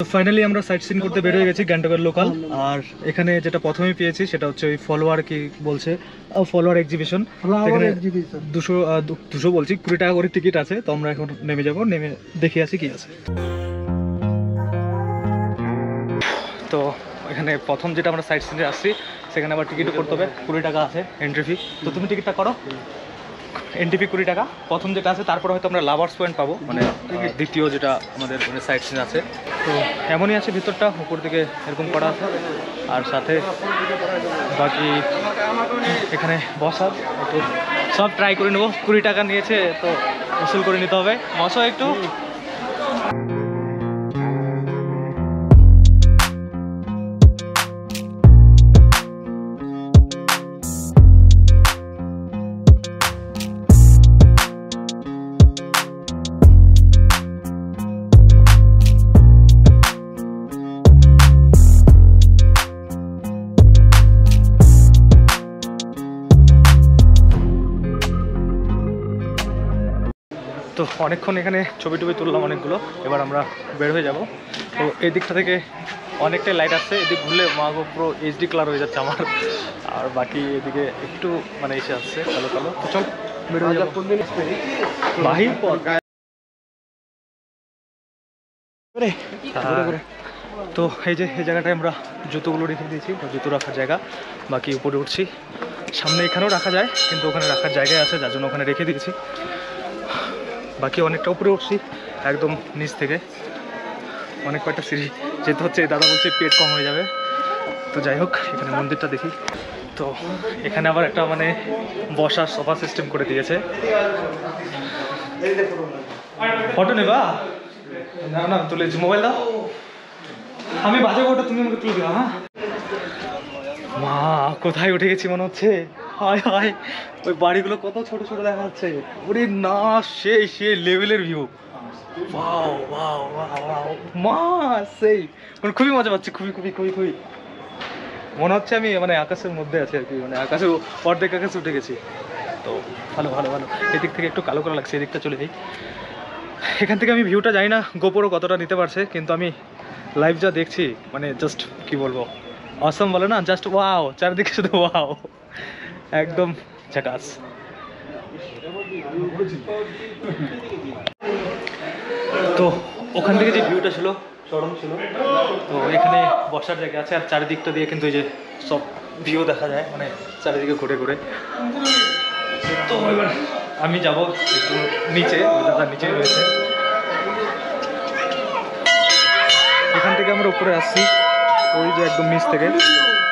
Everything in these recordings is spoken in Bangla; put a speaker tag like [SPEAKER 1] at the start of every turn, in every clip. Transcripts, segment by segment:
[SPEAKER 1] তো ফাইনালি আমরা সাইট সিন করতে বের হয়ে গেছি গ্যাংটকের লোকাল। আর এখানে যেটা প্রথমেই পেয়েছি সেটা হচ্ছে ওই ফলোয়ার কি বলছে ফলোয়ার এক্সিবিশন। এখানে 200 বলছি 20 টাকা করে টিকিট আছে। তো আমরা এখন নেমে যাব, নেমে দেখে আসি কি আছে। তো এখানে প্রথম যেটা আমরা সাইট সিনে আসছি সেখানে আবার টিকিট করতে হবে, 20 টাকা আছে এন্ট্রি ফি। তো তুমি টিকিটটা করো, এন্ট্রি ফি 20 টাকা প্রথম যেটা আছে। তারপরে হয়তো আমরা লাভার্স পয়েন্ট পাবো, মানে দ্বিতীয় যেটা আমাদের মানে সাইট সিন আছে। তো এমনই আছে ভিতরটা, উপর দিকে এরকম করা আছে। আর সাথে বাকি এখানে বসার একটু সব ট্রাই করে নেবো। 20 টাকা নিয়েছে তো উসুল করে নিতে হবে। বসো একটু। তো অনেকক্ষণ এখানে ছবি টবি তুললাম অনেকগুলো, এবার আমরা বের হয়ে যাব। তো এই দিকটা থেকে অনেকটাই লাইট আসছে, এদিক ঘুরলে মাগো পুরো এইচডি কালার হয়ে যাচ্ছে আমার। আর বাকি এদিকে একটু মানে এসে আসছে কালো কালো। তো চল বের হয়ে যাবো। বাহির পর তো এই যে এই জায়গাটায় আমরা জুতোগুলো রেখে দিয়েছি, জুতো রাখার জায়গা। বাকি উপরে উঠছি, সামনে এখানেও রাখা যায় কিন্তু ওখানে রাখার জায়গায় আছে যার জন্য ওখানে রেখে দিয়েছি। বাকি অনেকটা উপরে উঠছি একদম নিচ থেকে, অনেক কয়েকটা সিঁড়ি যেতে হচ্ছে। দাদা বলছে পেট কম হয়ে যাবে। তো যাই হোক এখানে মন্দিরটা দেখি। তো এখানে আবার একটা মানে বসার সোফা সিস্টেম করে দিয়েছে। ফটো নেবা? না না তুলেছি, মোবাইল দাও, আমি বাজে ফটো তুমি আমাকে তুলে দিও। হ্যাঁ মা কোথায় উঠে গেছি মনে হচ্ছে। হায় হায় ওই বাড়িগুলো কত ছোট ছোট দেখা যাচ্ছে। ওরে না সেই সেই লেভেলের ভিউ। ওয়াও ওয়াও ওয়াও মা সেই মানে খুবই মজা পাচ্ছি, খুবই খুবই খুবই খুবই মনে হচ্ছে আমি মানে আকাশের মধ্যে আছি আর কি, মানে আকাশে অর্ধেক আকাশে উঠে গেছি। তো ভালো ভালো ভালো। এদিক থেকে একটু কালো কালো লাগছে, এদিকটা চলে যাই। এখান থেকে আমি ভিউটা জানি না গোপরও কতটা নিতে পারছে, কিন্তু আমি লাইভ যা দেখছি মানে জাস্ট কি বলবো, অসম বলে না, জাস্ট ওয়াও। চারিদিকে শুধু ওয়াও, একদম ঝাকাস। তো ওখান থেকে যে ভিউটা ছিল চরম ছিল। তো এখানে বসার জায়গা আছে আর চারিদিকটা দিয়ে কিন্তু এই যে সব ভিউ দেখা যায়, মানে চারিদিকে ঘুরে ঘুরে। তো এবার আমি যাব একটু নিচে, দাদা নিচে রয়েছে। এখান থেকে আমরা উপরে আসছি, ওই যে একদম নিচ থেকে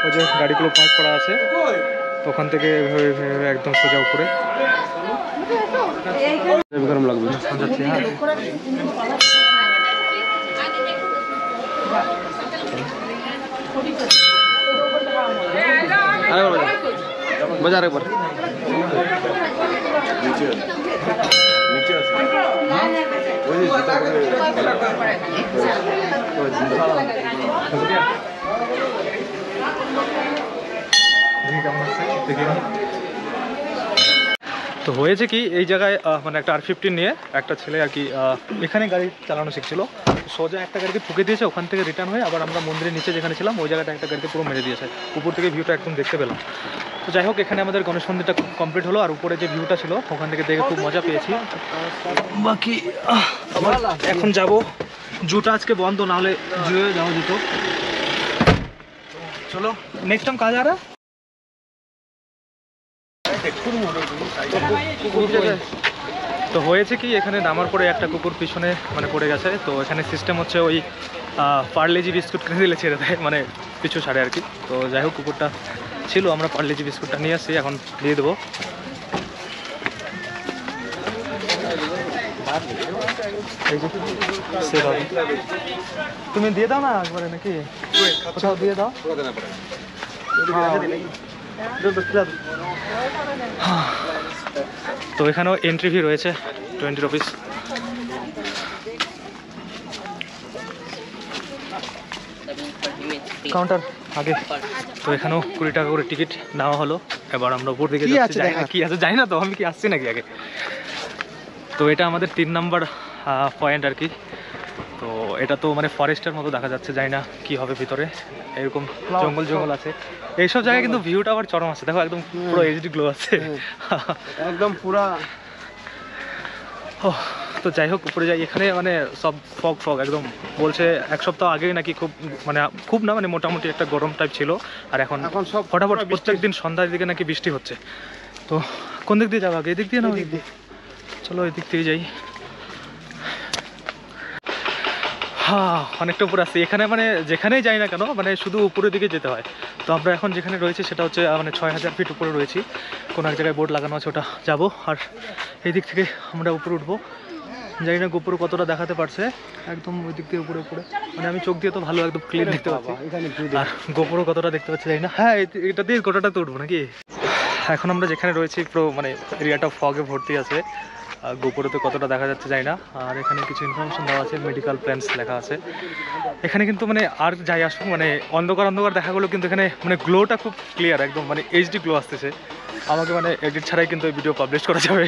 [SPEAKER 1] ওই যে গাড়িগুলো পার্ক করা আছে, তো ওখান থেকে একদম সোজা উপরে গরম লাগবে যাচ্ছি। হ্যাঁ বাজার একবার নিচে আছে তো হয়েছে কি এই জায়গায় মানে একটা R15 নিয়ে একটা ছেলে আর কি এখানে গাড়ি চালানো শিখছিল। সোজা একটা গাড়িকে ঠুকে দিয়েছে, ওখান থেকে রিটার্ন হয়ে আবার আমরা মন্দিরের নিচে যেখানে ছিলাম ওই জায়গাটা একটা গাড়িতে পুরো মেরে দিয়েছে। উপর থেকে ভিউটা একদম দেখতে পেলাম। তো যাই হোক এখানে আমাদের গণেশ মন্দিরটা কমপ্লিট হলো। আর উপরে যে ভিউটা ছিল ওখান থেকে দেখে খুব মজা পেয়েছি। বাকি এখন যাব, জুটা আজকে বন্ধ, নাহলে জুয়ে যাওয়া যেত। চলো নেক্সট টাইম কাজ আর তো হয়েছে কি এখানে নামার পরে একটা কুকুর পিছনে মানে পড়ে গেছে। তো এখানে সিস্টেম হচ্ছে ওই পার্লেজি বিস্কুট কিনে দিলে ছেড়ে দেয়, মানে পিছু ছাড়ে আর কি। তো যাই হোক কুকুরটা ছিল, আমরা পার্লেজি বিস্কুটটা নিয়ে আসছি, এখন দিয়ে দেবো। তুমি দিয়ে দাও না একবারে নাকি, কোথাও দিয়ে দাও। তো এখানেও এন্ট্রি ফি রয়েছে 20 রুপিস। কাউন্টার আগে। তো এখানেও 20 টাকা করে টিকিট নেওয়া হলো। এবার আমরা উপর দিকে যাচ্ছি, কি আছে জানি না তো, আমি কি আসছি নাকি আগে। তো এটা আমাদের 3 নম্বর পয়েন্ট আর কি। তো এটা তো মানে ফরেস্টের মতো দেখা যাচ্ছে, জানি না কি হবে ভিতরে, এরকম জঙ্গল জঙ্গল আছে এইসব জায়গায়, কিন্তু ভিউটা আবার চরম আছে, দেখো একদম পুরো এইচডি গ্লো আছে
[SPEAKER 2] একদম পুরা।
[SPEAKER 1] তো যাই হোক উপরে যাই, এখানে মানে সব ফগ ফগ একদম, বলছে এক সপ্তাহ আগেই নাকি খুব মানে খুব না মানে মোটামুটি একটা গরম টাইপ ছিল, আর এখন
[SPEAKER 2] সব
[SPEAKER 1] ফটাফট প্রত্যেক দিন সন্ধ্যার দিকে নাকি বৃষ্টি হচ্ছে। তো কোন দিক দিয়ে যাবো আগে, এদিক দিয়ে না ওই দিক দিয়ে? চলো ওই দিক দিয়ে যাই। হ্যাঁ অনেকটা উপরে আসছি, এখানে মানে যেখানেই যাই না কেন মানে শুধু উপরের দিকে যেতে হয়। তো আমরা এখন যেখানে রয়েছি সেটা হচ্ছে মানে 6000 ফিট উপরে রয়েছি, কোনো এক জায়গায় বোর্ড লাগানো আছে, ওটা যাবো। আর এই দিক থেকে আমরা উপরে উঠবো, জানি না গোপুর কতটা দেখাতে পারছে, একদম ওই দিক দিয়ে উপরে উপরে, মানে আমি চোখ দিয়ে তো ভালো একদম ক্লিন দেখতে পাচ্ছি, আর গোপুরও কতটা দেখতে পাচ্ছি জানি না। হ্যাঁ এটা দিয়ে গোটাটা তো উঠবো নাকি। এখন আমরা যেখানে রয়েছি পুরো মানে এরিয়াটা ফগে ভর্তি আছে, গোপুরতে কতটা দেখা যাচ্ছে জানি না। আর এখানে কিছু ইনফরমেশন দেওয়া আছে, মেডিকেল প্ল্যান্স লেখা আছে এখানে, কিন্তু মানে আর যাই আসুক মানে অন্ধকার অন্ধকার দেখাগুলো কিন্তু এখানে মানে গ্লোটা খুব ক্লিয়ার, একদম মানে এইচডি গ্লো আসতেছে। আমাকে মানে এডিট ছাড়াই কিন্তু এই ভিডিও পাবলিশ করা যাবে।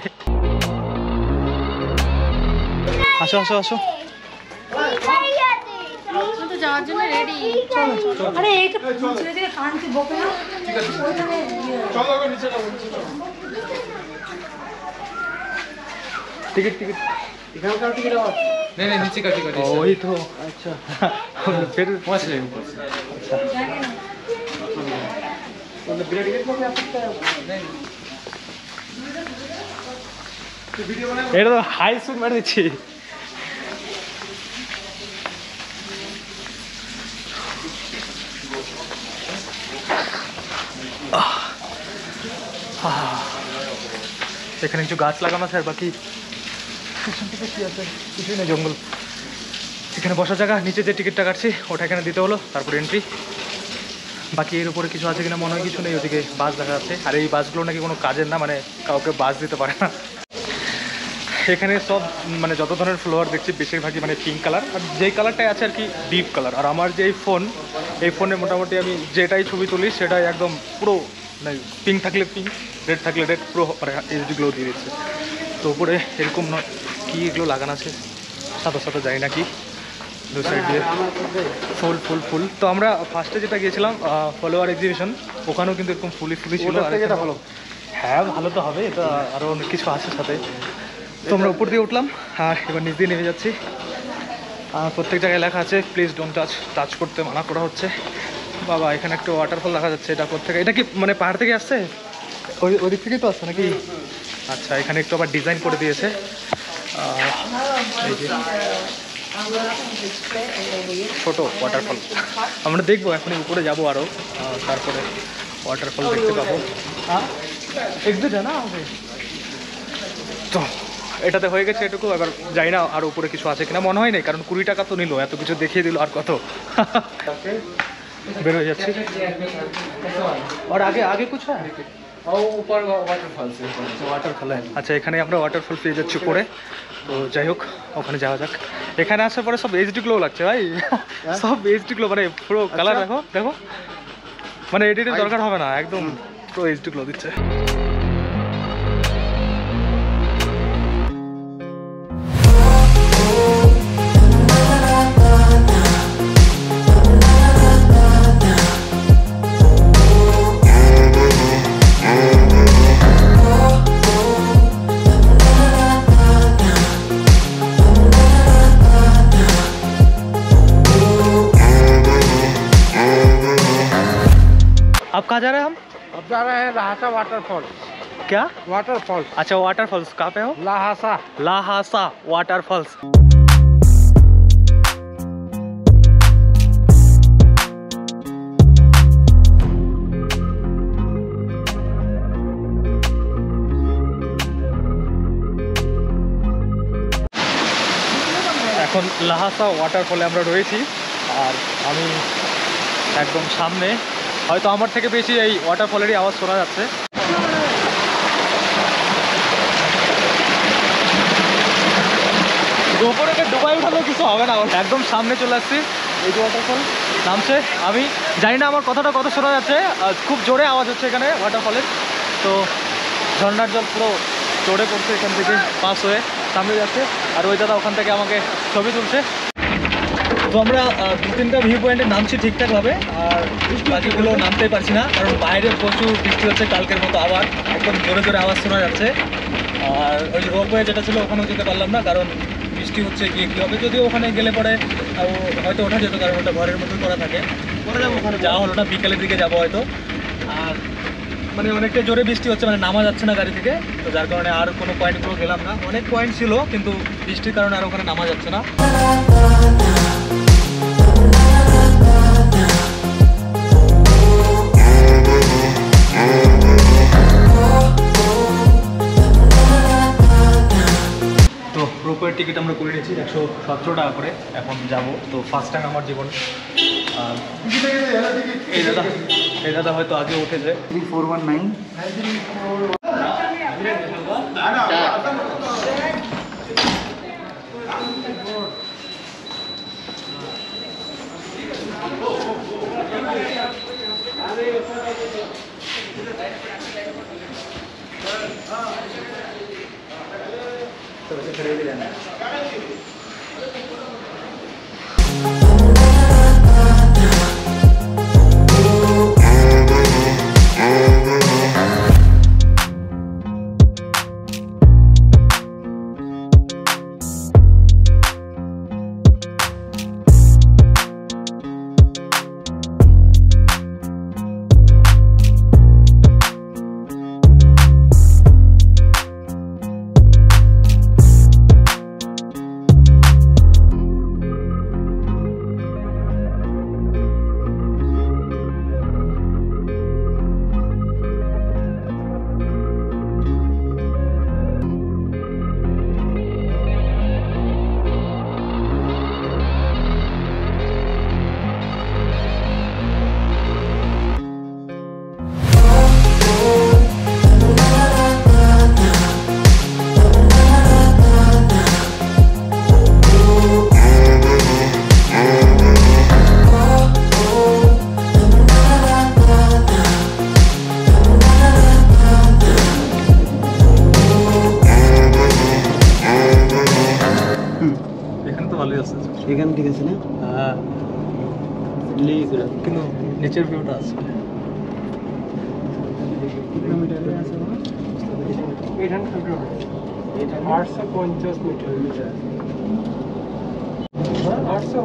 [SPEAKER 1] আসো আসো আসো,
[SPEAKER 3] যাওয়ার জন্য রেডি। আরে এইটা ছেলে থেকে কানকে বকে না, ঠিক আছে ওইখানে চলো আগে নিচে যাবো।
[SPEAKER 1] টিকিট টিকিট
[SPEAKER 2] এখানকার টিকিট আবার
[SPEAKER 4] नहीं नहीं नीचे का टिकट है
[SPEAKER 1] वही तो। अच्छा फिर
[SPEAKER 4] पहुंच रहे हैं ऊपर से।
[SPEAKER 1] अच्छा
[SPEAKER 2] मतलब बिना टिकट को भी आ सकता है।
[SPEAKER 1] এটা তো হাই স্পিড মার দিচ্ছি। এখানে কিছু গাছ লাগানো আছে, আর বাকি কি আছে কিছুই না, জঙ্গল। এখানে বসার জায়গা, নিচে যে টিকিটটা কাটছি ওটা এখানে দিতে হলো, তারপর এন্ট্রি। বাকি এর উপরে কিছু আছে কিনা মনে হয় কিছু নেই, ওদিকে বাস দেখা যাচ্ছে। আর এই বাসগুলো নাকি কোনো কাজের না, মানে কাউকে বাস দিতে পারে না। এখানে সব মানে যত ধরনের ফ্লোয়ার দেখছি বেশিরভাগই মানে পিঙ্ক কালার, আর যেই কালারটাই আছে আর কি ডিপ কালার। আর আমার যে এই ফোনে মোটামুটি আমি যেটাই ছবি তুলি সেটাই একদম পুরো মানে পিঙ্ক থাকলে পিঙ্ক, রেড থাকলে রেড, পুরো মানে এইচডি গ্লো দিয়ে দিচ্ছে। তো উপরে এরকম নয় কি এগুলো লাগানো আছে সাথে সাথে যাই না কি, দু সাইড দিয়ে ফুল ফুল ফুল। তো আমরা ফার্স্টে যেটা গিয়েছিলাম ফলোয়ার এক্সিবিশন, ওখানেও কিন্তু এরকম ফুলি ফুলি ছিল। হ্যাঁ ভালো তো হবে, এটা আরও অনেক কিছু আছে সাথে। তো আমরা উপর দিয়ে উঠলাম, আর এবার নিচ দিয়ে নেমে যাচ্ছি। প্রত্যেক জায়গায় লেখা আছে প্লিজ ডোন্ট টাচ করতে মানা করা হচ্ছে। বাবা এখানে একটা ওয়াটারফল দেখা যাচ্ছে, এটা কোথা থেকে? এটা কি মানে পাহাড় থেকে আসছে? ওই দিক থেকেই তো আসছে নাকি? আচ্ছা এখানে একটু আবার ডিজাইন করে দিয়েছে। এই যে ছোট ওয়াটারফল, আমরা দেখবো এখনই উপরে যাবো আরও, তারপরে ওয়াটারফল দেখতে পাবো। হ্যাঁ এক্সিট না আমাদের তো এটাতে হয়ে গেছে এটুকু। এবার যাই না আর উপরে কিছু আছে কিনা, মনে হয় নাই, কারণ 20 টাকা তো নিল, এত কিছু দেখিয়ে দিল, আর কত বের হয়ে যাচ্ছি। আর আগে আগে কিছু
[SPEAKER 4] ऊपर वाटरफॉल से
[SPEAKER 1] ওয়াটারফল। আচ্ছা এখানে আমরা ওয়াটারফল পেয়ে যাচ্ছি পরে। তো যাই হোক ওখানে যাওয়া যাক। এখানে আসার পরে সব এইচডি গ্লো লাগছে ভাই, সব এইচডি গ্লো, মানে পুরো কালার দেখো দেখো, মানে এডিটের দরকার হবে না, একদম পুরো এইচডি গ্লো দিচ্ছে। अब कहाँ जा रहे हैं हम?
[SPEAKER 2] अब जा रहे हैं लहासा वाटरफॉल।
[SPEAKER 1] क्या
[SPEAKER 2] वाटरफॉल?
[SPEAKER 1] अच्छा वाटरफॉल्स कहाँ पे हो?
[SPEAKER 2] लहासा।
[SPEAKER 1] लाहासा वाटरफॉल्स। এখন লাহাসা ওয়াটারফলে আমরা রয়েছি, আর আমি একদম সামনে, হয়তো আমার থেকে বেশি এই ওয়াটারফলেরই আওয়াজ শোনা যাচ্ছে। গোপরে ডুবাই উঠালেও কিছু হবে না, একদম সামনে চলে আসছি। এই যে ওয়াটারফল নামছে, আমি জানি না আমার কথাটা কত শোনা যাচ্ছে, খুব জোরে আওয়াজ হচ্ছে এখানে ওয়াটারফলের। তো ঝর্ণার জল পুরো জোরে পড়ছে, এখান থেকে পাস হয়ে সামনে যাচ্ছে, আর ওই দাদা ওখান থেকে আমাকে ছবি তুলছে। তো আমরা 2-3টা ভিউ পয়েন্টে নামছি ঠিকঠাকভাবে, আর বাকিগুলো নামতেই পারছি না কারণ বাইরে প্রচুর বৃষ্টি হচ্ছে কালকের মতো, আবার একদম জোরে জোরে আওয়াজ শোনা যাচ্ছে। আর ওই রোপওয়ে যেটা ছিল ওখানেও যেতে পারলাম না কারণ বৃষ্টি হচ্ছে, গিয়ে কী হবে। যদিও ওখানে গেলে পরে হয়তো ওঠা যেত কারণ ওটা ঘরের মতো করা থাকে, পরে যাবো ওখানে, যাওয়া হলো না, বিকেলের দিকে যাবো হয়তো। আর মানে অনেকটা জোরে বৃষ্টি হচ্ছে, মানে নামা যাচ্ছে না গাড়ি থেকে, তো যার কারণে আর কোনো পয়েন্টগুলো গেলাম না। অনেক পয়েন্ট ছিল কিন্তু বৃষ্টির কারণে আর ওখানে নামা যাচ্ছে না। তো রোপওয়ের টিকিট আমরা করে নিয়েছি 117 টাকা করে, এখন যাব। তো ফার্স্ট টাইম আমার জীবনে। আর এই দাদা হয়তো আগে উঠেছে।
[SPEAKER 2] 3419 এখানে ঠিক আছে না?
[SPEAKER 1] হ্যাঁ, কিন্তু নিচের ভিউটা আছে।
[SPEAKER 2] 850 মিটার। 800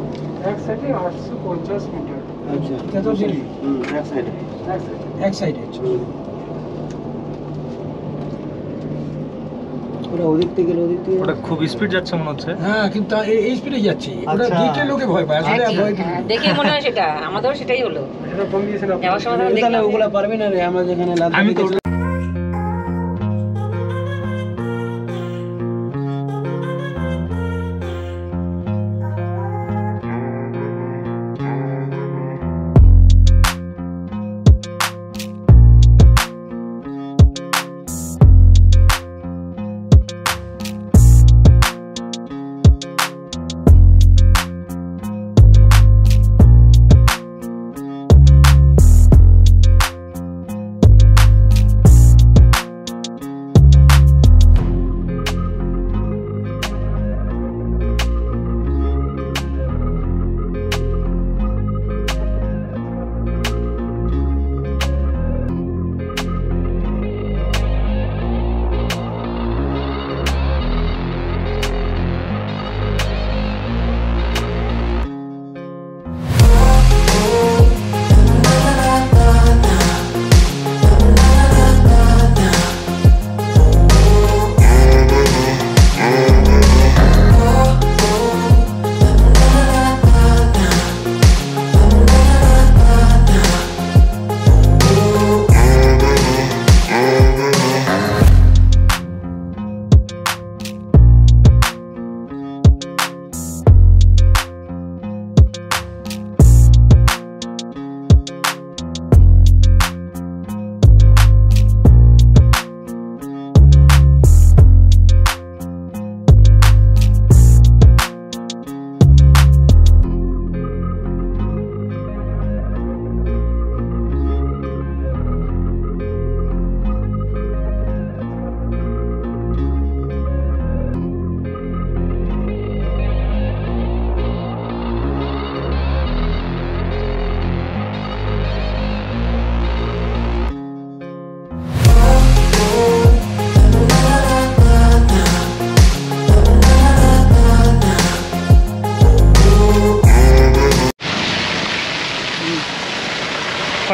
[SPEAKER 2] এক সাইডে 850 মিটার। আচ্ছা, এটা তো দিল্লি। এক সাইডে। এক সাইডে। ওরা ওদিক থেকে
[SPEAKER 1] ওটা খুব স্পিড যাচ্ছে মনে হচ্ছে।
[SPEAKER 2] হ্যাঁ, কিন্তু এই স্পিডে যাচ্ছে। ওরা দিকে লোকে ভয় পায়, আসলে ভয় কি?
[SPEAKER 5] দেখে মনে হয় সেটা আমাদেরও সেটাই হলো।
[SPEAKER 2] এটা কম দিয়েছেন আপনি।
[SPEAKER 5] যাওয়ার সময় দেখলাম
[SPEAKER 2] তাহলে ওগুলা পারবে না রে, আমরা যেখানে
[SPEAKER 1] আমি তো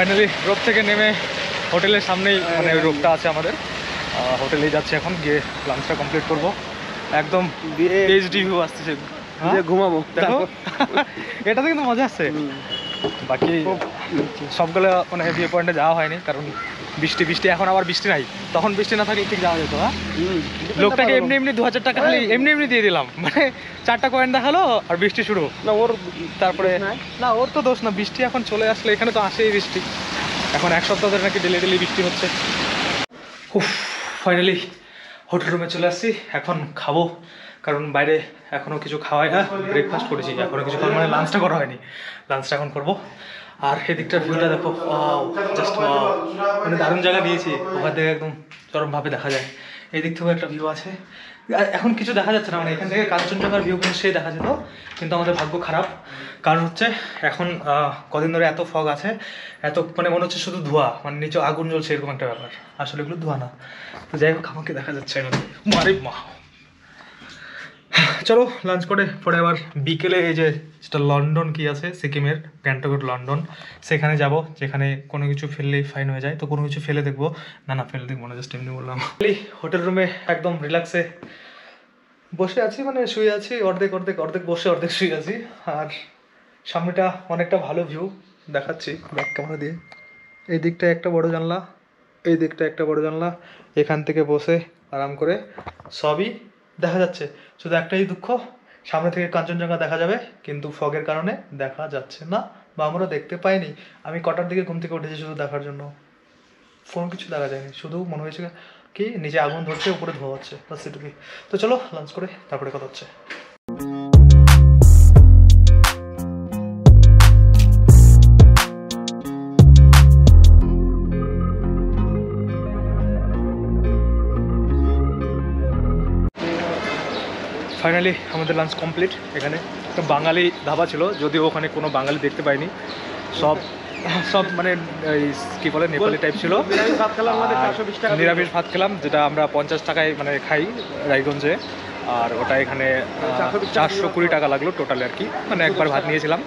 [SPEAKER 1] ফাইনালি রোড থেকে নেমে হোটেলের সামনেই মানে ওই রোডটা আছে আমাদের, হোটেলেই যাচ্ছি এখন, গিয়ে লাঞ্চটা কমপ্লিট করবো। একদম এইচডি ভিউ আসতেছে,
[SPEAKER 2] ঘুমাবো
[SPEAKER 1] দেখো এটাতে কিন্তু মজা আসছে। বাকি সবগুলো মানে ভিউ পয়েন্টে যাওয়া হয়নি, কারণ বৃষ্টি বৃষ্টি, এখন আবার বৃষ্টি নাই, তখন বৃষ্টি না থাকলে ঠিক যাওয়া যেত। হ্যাঁ, লোকটাকে এমনি এমনি 2000 টাকা খালি এমনি এমনি দিয়ে দিলাম, মানে 4টা কয়েন দেখালো আর বৃষ্টি শুরু।
[SPEAKER 2] না ওর
[SPEAKER 1] তারপরে না, ওর তো দোষ না, বৃষ্টি এখন চলে আসলে, এখানে তো আসেই বৃষ্টি, এখন 1 সপ্তাহ ধরে নাকি ডেলি ডেলি বৃষ্টি হচ্ছে। ফাইনালি হোটেল রুমে চলে আসছি, এখন খাবো, কারণ বাইরে এখনও কিছু খাওয়াই না, ব্রেকফাস্ট করেছি, এখনও কিছু খাওয়া মানে লাঞ্চটা করা হয়নি, লাঞ্চটা এখন করবো। আর এদিকটার ভিউটা দেখো, জাস্ট মানে দারুণ জায়গা দিয়েছি, ওখান থেকে একদম চরমভাবে দেখা যায়। এই দিক থেকেও একটা ভিউ আছে, এখন কিছু দেখা যাচ্ছে না, মানে এখান থেকে কাঞ্চনজঙ্ঘার ভিউ কিন্তু সেই দেখা যেত, কিন্তু আমাদের ভাগ্য খারাপ, কারণ হচ্ছে এখন কদিন ধরে এত ফগ আছে, এত মানে মনে হচ্ছে শুধু ধোঁয়া, মানে নিচে আগুন জ্বলছে এরকম একটা ব্যাপার, আসলে এগুলো ধোঁয়া না। তো যাই হোক, আমাকে দেখা যাচ্ছে না, মারে মা। চলো লাঞ্চ করে পরে আবার বিকেলে এই যে যেটা লন্ডন কি আছে সিকিমের গ্যাংটক লন্ডন, সেখানে যাব, যেখানে কোনো কিছু ফেললেই ফাইন হয়ে যায়, তো কোনো কিছু ফেলে দেখবো, না ফেলে দেখবো না, জাস্ট এমনি বললাম। হোটেল রুমে একদম রিল্যাক্সে বসে আছি, মানে শুয়ে আছি, অর্ধেক অর্ধেক অর্ধেক বসে অর্ধেক শুয়ে আছি, আর সামনেটা অনেকটা ভালো ভিউ দেখাচ্ছি ব্যাক ক্যামেরা দিয়ে। এই দিকটা একটা বড় জানলা, এই দিকটা একটা বড় জানলা, এখান থেকে বসে আরাম করে সবই দেখা যাচ্ছে। শুধু একটাই দুঃখ, সামনে থেকে কাঞ্চনজঙ্ঘা দেখা যাবে, কিন্তু ফগের কারণে দেখা যাচ্ছে না, বা আমরা দেখতে পাইনি। আমি কটার দিকে ঘুম থেকে উঠেছি শুধু দেখার জন্য, ফোন কিছু দেখা যায়নি, শুধু মনে হয়েছে কি নিচে আগুন ধরছে, উপরে ধোয়া হচ্ছে, বাস এটুকুই। তো চলো লাঞ্চ করে তারপরে কথা হচ্ছে। ফাইনালি আমাদের লাঞ্চ কমপ্লিট। এখানে একটা বাঙালি ধাবা ছিল, যদিও ওখানে কোনো বাঙালি দেখতে পাইনি, সব মানে এই কী বলে নেপালি টাইপ ছিল।
[SPEAKER 2] নিরামিষ ভাত খেলাম, আমাদের 420 টাকা
[SPEAKER 1] নিরামিষ ভাত খেলাম, যেটা আমরা 50 টাকায় মানে খাই রায়গঞ্জে, আর ওটা এখানে 420 টাকা লাগলো টোটালে আর কি, মানে একবার ভাত নিয়েছিলাম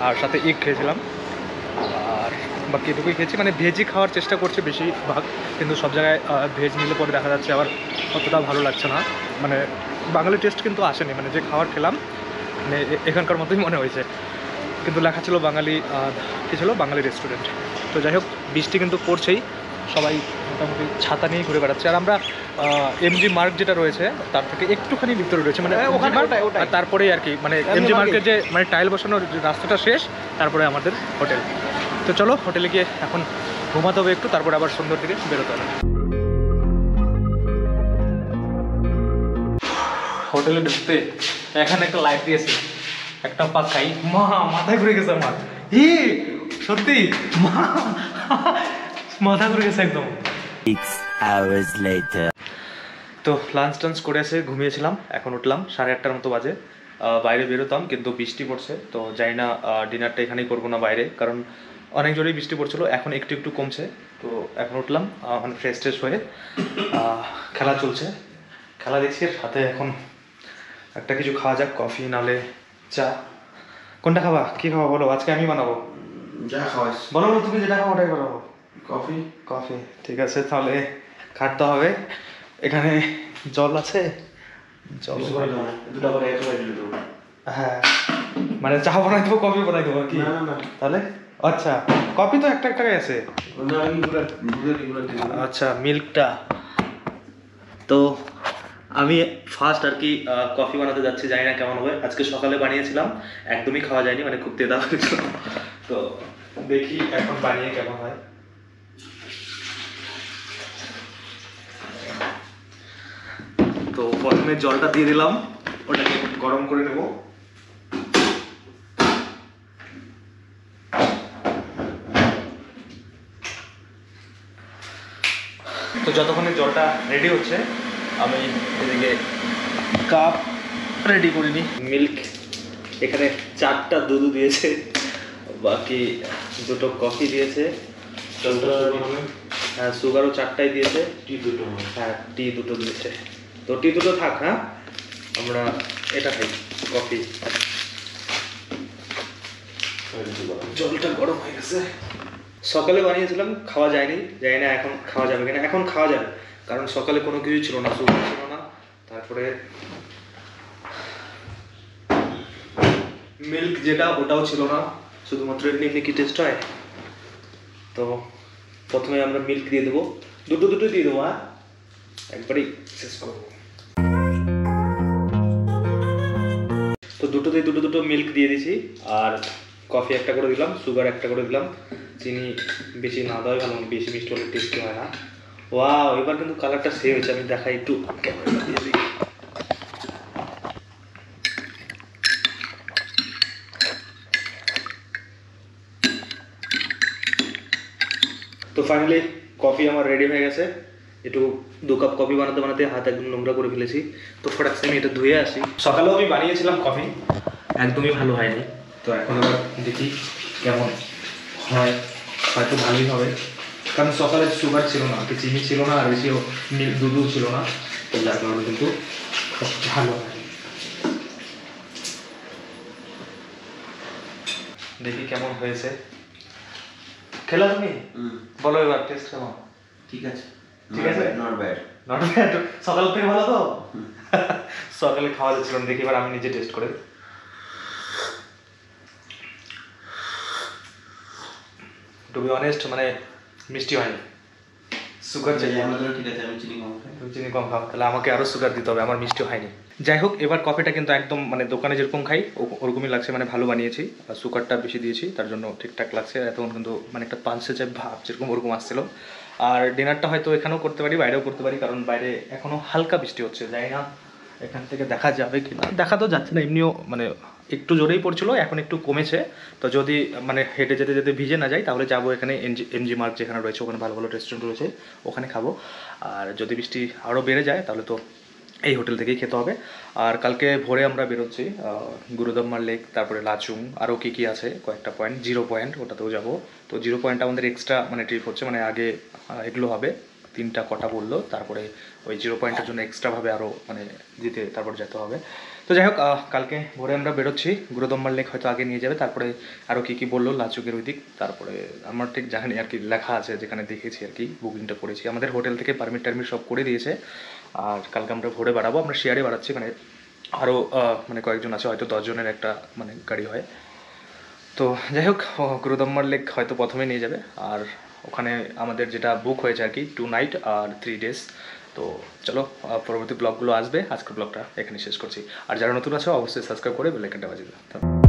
[SPEAKER 1] আর সাথে এগ খেয়েছিলাম, আর বাকি এটুকুই খেয়েছি। মানে ভেজই খাওয়ার চেষ্টা করছি বেশিরভাগ, কিন্তু সব জায়গায় ভেজ নিলে পরে দেখা যাচ্ছে আবার অতটা ভালো লাগছে না, মানে বাঙালি টেস্ট কিন্তু আসেনি, মানে যে খাবার খেলাম মানে এখানকার মতোই মনে হয়েছে, কিন্তু লেখা ছিল বাঙালি, কী ছিল বাঙালি রেস্টুরেন্ট। তো যাই হোক, বৃষ্টি কিন্তু পড়ছেই, সবাই মোটামুটি ছাতা নিয়েই ঘুরে বেড়াচ্ছে, আর আমরা এমজি মার্ক যেটা রয়েছে তার থেকে একটুখানি ভিতরে রয়েছে, মানে আর তারপরেই আর কি, মানে এমজি মার্কের যে মানে টাইল বসানোর রাস্তাটা শেষ, তারপরে আমাদের হোটেল। তো চলো হোটেলে গিয়ে এখন ঘুমাতে হবে একটু, তারপরে আবার সন্ধ্যার দিকে বেরোতে হবে। হোটেলে ঢুকতে এখানে একটা লাইট দিয়েছে, একটা পাক খাই, মাথায় ঘুরে গেছে আমার, সত্যি মাথা ঘুরে গেছে একদম।
[SPEAKER 6] 6 hours later.
[SPEAKER 1] তো লাঞ্চ টাঞ্চ করে এসে ঘুমিয়েছিলাম, এখন উঠলাম 8:30টার মতো বাজে, বাইরে বেরোতাম কিন্তু বৃষ্টি পড়ছে, তো যাই না, ডিনারটা এখানেই করবো না বাইরে, কারণ অনেক জোরেই বৃষ্টি পড়ছিল, এখন একটু একটু কমছে। তো এখন উঠলাম, মানে ফ্রেশ ট্রেশ হয়ে, খেলা চলছে, খেলা দেখছি, সাথে এখন একটা কিছু খাওয়া যাক, কফি নালে চা, কোনটা খাবা, কী খাওয়া বলো, আজকে আমি বানাবো,
[SPEAKER 4] যা খাওয়াস।
[SPEAKER 1] বলো তুমি যেটা খাবো ওটাই বানাবো।
[SPEAKER 4] কফি।
[SPEAKER 1] কফি, ঠিক আছে, তাহলে খাটতে হবে। এখানে জল আছে, জল হ্যাঁ, মানে চা বানাই দেবো, কফি বানাই দেবো কি, তাহলে আচ্ছা কফি তো একটা টাকায় আছে, আচ্ছা মিল্কটা। তো আমি ফার্স্ট আর কি কফি বানাতে যাচ্ছি, জানি না কেমন হবে, আজকে সকালে বানিয়েছিলাম, একদমই খাওয়া যায়নি, মানে খুব তেতা হয়েছিল, তো দেখি এখন বানিয়ে কেমন হয়। তো প্রথমে জলটা দিয়ে দিলাম, ওটাকে গরম করে নেব। তো যতক্ষণে জলটা রেডি হচ্ছে, আমি এদিকে কাপ রেডি করিনি, মিল্ক এখানে 4টা দুধ দিয়েছে, বাকি 2টো কফি দিয়েছে, হ্যাঁ সুগারও 4টাই দিয়েছে, টি 2টো, হ্যাঁ টি 2টো দিয়েছে। তো টি 2টো থাক, হ্যাঁ আমরা এটা খাই কফি। জলটা গরম হয়ে গেছে, সকালে বানিয়েছিলাম, খাওয়া যায়নি, জানি না এখন খাওয়া যাবে কিনা। এখন খাওয়া যাবে, কারণ সকালে কোনো কিছু ছিল না, সুগার ছিল না, তারপরে মিল্ক যেটা ওটাও ছিল না, শুধুমাত্র এমনি এমনি কি টেস্ট হয়। তো প্রথমে আমরা মিল্ক দিয়ে দেবো, দুটো দিয়ে দেবো, হ্যাঁ একবারেই শেষ করবো। তো দুটো মিল্ক দিয়ে দিছি, আর কফি একটা করে দিলাম, সুগার একটা করে দিলাম, চিনি বেশি না দেওয়াই ভালো, বেশি মিষ্টি হলে টেস্টি হয় না। ওয়াও, এবার কিন্তু কালারটা সেম হয়েছে, আমি দেখাই একটু ক্যামেরা দিয়ে দিই। তো ফাইনালি কফি আমার রেডি হয়ে গেছে। একটু 2 কাপ কফি বানাতে বানাতে হাত একদম নোংরা করে ফেলেছি, তো ফটাক আমি এটা ধুয়ে আসি। সকালেও আমি বানিয়েছিলাম কফি, একদমই ভালো হয়নি। তো এখন আবার দেখি কেমন হয়, হয়তো ভালোই হবে, কারণ সকালে সুগার ছিল না, চিনি ছিল না, আর বেশি দুধও ছিল না, তো যার কারণে কিন্তু ভালো হয়। দেখি কেমন হয়েছে। খেলা তুমি বলো এবার টেস্ট কেমন?
[SPEAKER 4] ঠিক আছে,
[SPEAKER 1] ঠিক আছে,
[SPEAKER 4] নট ব্যাড।
[SPEAKER 1] Not bad. সকাল থেকে ভালো তো? সকালে খাওয়া যাচ্ছিল না, দেখি এবার আমি নিজে টেস্ট করে। টু বি অনেস্ট, মানে মিষ্টি হয়নি, সুগার চাই।
[SPEAKER 4] ঠিক আছে, আমি চিনি কম খাই।
[SPEAKER 1] তুমি চিনি কম খাও, তাহলে আমাকে আরও সুগার দিতে হবে, আমার মিষ্টি হয়নি। যাই হোক, এবার কফিটা কিন্তু একদম মানে দোকানে যেরকম খাই ওরকমই লাগছে, মানে ভালো বানিয়েছি, আর সুগারটা বেশি দিয়েছি, তার জন্য ঠিকঠাক লাগছে। এতক্ষণ কিন্তু মানে একটা পানসে চাই ভাব যেরকম ওরকম আসছিল। আর ডিনারটা হয়তো এখানেও করতে পারি, বাইরেও করতে পারি, কারণ বাইরে এখনও হালকা বৃষ্টি হচ্ছে, জানি না এখান থেকে দেখা যাবে কি না। দেখা তো যাচ্ছে না, এমনিও মানে একটু জোরেই পড়ছিল, এখন একটু কমেছে। তো যদি মানে হেঁটে যেতে যেতে ভিজে না যায়, তাহলে যাবো এখানে এমজি মার্ক যেখানে রয়েছে, ওখানে ভালো ভালো রেস্টুরেন্ট রয়েছে, ওখানে খাবো। আর যদি বৃষ্টি আরও বেড়ে যায়, তাহলে তো এই হোটেল থেকেই খেতে হবে। আর কালকে ভোরে আমরা বেরোচ্ছি গুরুদম্মার লেক, তারপরে লাচুং, আরও কী কী আছে কয়েকটা পয়েন্ট, 0 পয়েন্ট, ওটাতেও যাব। তো 0 পয়েন্ট আমাদের এক্সট্রা মানে ট্রিপ হচ্ছে, মানে আগে এগুলো হবে 3টা কটা বললো, তারপরে ওই 0 পয়েন্টের জন্য এক্সট্রাভাবে আরও মানে তারপর যেতে হবে। তো যাই হোক, কালকে ভোরে আমরা বেরোচ্ছি, গুরুদম্মার লেক হয়তো আগে নিয়ে যাবে, তারপরে আরও কী কী বললো লাচুকের ওই দিক, তারপরে আমার ঠিক জানি আর কি, লেখা আছে যেখানে দেখেছি আর কি, বুকিংটা করেছি, আমাদের হোটেল থেকে পারমিট টারমিট সব করে দিয়েছে। আর কালকে আমরা ভোরে বাড়াবো, আমরা শেয়ারে বাড়াচ্ছি, মানে আরও মানে কয়েকজন আছে, হয়তো 10 জনের একটা মানে গাড়ি হয়। তো যাই হোক, গুরুদম্মার লেক হয়তো প্রথমে নিয়ে যাবে, আর ওখানে আমাদের যেটা বুক হয়েছে আর কি 2 নাইট আর 3 ডেজ। তো চলো, পরবর্তী ব্লগগুলো আসবে, আজকের ব্লগটা এখানে শেষ করছি। আর যারা নতুন আছো অবশ্যই সাবস্ক্রাইব করে বেল আইকনটা বাজিয়ে দাও।